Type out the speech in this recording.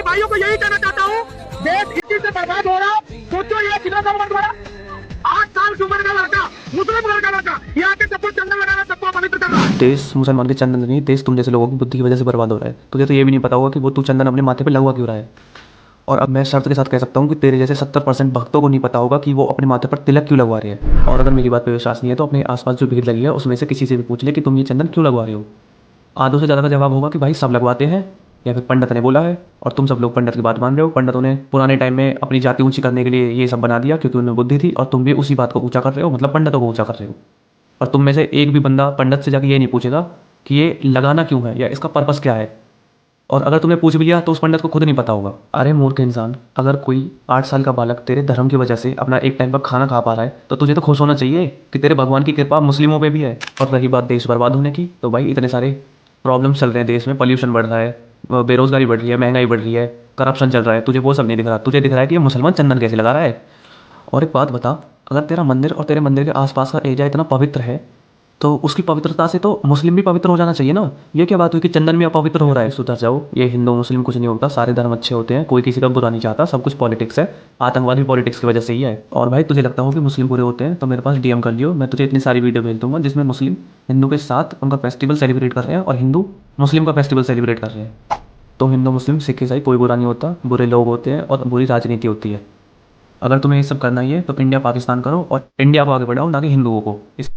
अपने भाइयों को यही कहना चाहता हूँ, देश इसी से बर्बाद हो रहा। सोचो ये जिला गवर्नमेंट द्वारा 8 साल की उम्र का लड़का, मुस्लिम लड़का यहाँ के सबको चंदन लगाना, सबको पवित्र कर रहा है। देश मुसलमान के चंदन नहीं, देश तुम जैसे लोगों की बुद्धि की वजह से बर्बाद हो रहा है। तुझे तो ये भी नहीं पता होगा कि वो तू चंदन अपने माथे पे लगवा क्यों रहा है। और अब मैं शर्त के साथ कह सकता हूँ कि तेरे जैसे 70% भक्तों को नहीं पता होगा कि वो अपने माथे पर तिलक क्यों लगवा रहे हैं। और अगर मेरी बात पे विश्वास नहीं है तो अपने आसपास जो भीड़ लगी है उसमें से किसी से भी पूछ ले कि तुम ये चंदन क्यों लगवा रहे हो। आधों से ज़्यादा का जवाब होगा कि भाई सब लगवाते हैं, या फिर पंडित ने बोला है और तुम सब लोग पंडित की बात मान रहे हो। पंडितों ने पुराने टाइम में अपनी जाति ऊंची करने के लिए ये सब बना दिया क्योंकि उनमें बुद्धि थी, और तुम भी उसी बात को ऊंचा कर रहे हो, मतलब पंडितों को ऊंचा कर रहे हो। और तुम में से एक भी बंदा पंडित से जाके ये नहीं पूछेगा कि ये लगाना क्यों है या इसका पर्पस क्या है। और अगर तुमने पूछ भी लिया तो उस पंडित को खुद नहीं पता होगा। अरे मूर्ख इंसान, अगर कोई 8 साल का बालक तेरे धर्म की वजह से अपना एक टाइम का खाना खा पा रहा है तो तुझे तो खुश होना चाहिए कि तेरे भगवान की कृपा मुस्लिमों पे भी है। और रही बात देश बर्बाद होने की, तो भाई इतने सारे प्रॉब्लम्स चल रहे हैं देश में, पॉल्यूशन बढ़ रहा है, बेरोजगारी बढ़ रही है, महंगाई बढ़ रही है, करप्शन चल रहा है, तुझे वो सब नहीं दिख रहा। तुझे दिख रहा है कि ये मुसलमान चंदन कैसे लगा रहा है। और एक बात बता, अगर तेरा मंदिर और तेरे मंदिर के आसपास का एरिया इतना पवित्र है तो उसकी पवित्रता से तो मुस्लिम भी पवित्र हो जाना चाहिए ना। ये क्या बात हुई कि चंदन भी अपवित्र हो रहा है। सुधर जाओ, ये हिंदू मुस्लिम कुछ नहीं होता, सारे धर्म अच्छे होते हैं, कोई किसी का बुरा नहीं चाहता, सब कुछ पॉलिटिक्स है। आतंकवाद भी पॉलिटिक्स की वजह से ही है। और भाई तुझे लगता हो कि मुस्लिम बुरे होते हैं तो मेरे पास डीएम कर लियो, मैं तुझे इतनी सारी वीडियो भेज दूंगा जिसमें मुस्लिम हिंदू के साथ उनका फेस्टिवल सेलिब्रेट कर रहे हैं और हिंदू मुस्लिम का फेस्टिवल सेलिब्रेट कर रहे हैं। तो हिंदू मुस्लिम सिख ईसाई कोई बुरा नहीं होता, बुरे लोग होते हैं और बुरी राजनीति होती है। अगर तुम्हें ये सब करना ही है तो इंडिया पाकिस्तान करो और इंडिया को आगे बढ़ाओ, ना कि हिंदुओं को। इस